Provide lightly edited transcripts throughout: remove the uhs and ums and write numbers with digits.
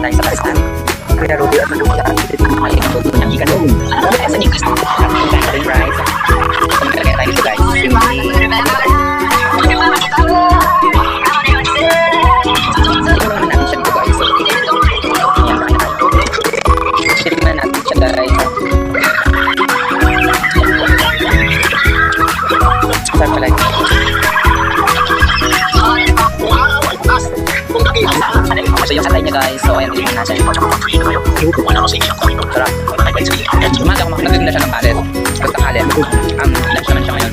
tayo sa basta. Kuya Ruby at Maluka. Dito yung mga inutot niya ikan doon. Sa Nick's. Ang ring rice. Kumakalagay tayo dito guys. Tingnan natin siya dito guys. Yan, kain na tayo. Tingnan natin siya guys. Sarap pala ito. So yung satay niya guys, so ayan tingnan natin. Sarap. Umaga ako nagaganda siya ng kalit. Basta kalit. Lunch naman siya ngayon.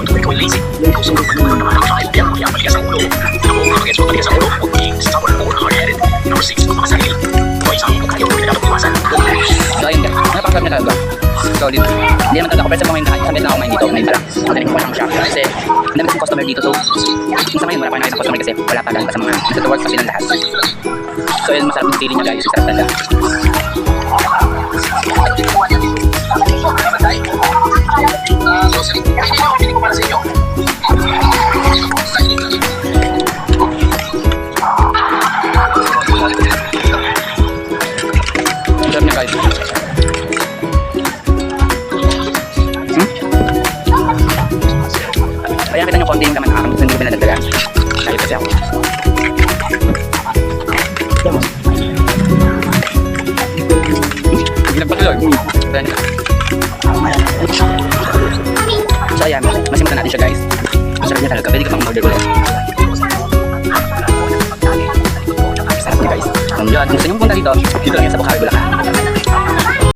So ayun guys, napakasarap niya talaga. Solid. Hindi naman talaga ako pwede sa mga yung sabit na ako ngayon dito. Ngayon pala. Magaling ko pa lang siya. Kasi ang dami kong customer dito. So sa ngayon wala pa nakita customer kasi wala pa galing pa sa mga dito towards kasi ng lahat. So yun, masarap yung sili niya guys. Sarap talaga. Sarap niya guys. Kaya kita nyo konti yung kaman akam. Hindi ko pinadagdagan. Dahil kasi ako. Nagpatuloy. So ayan, masimutan natin siya guys. Masarap niya talaga. Pwede ka pang order ulit. Sarap niya guys. Kung yun, gusto nyo punta dito, dito lang yan sa Bukawi, Bulacan.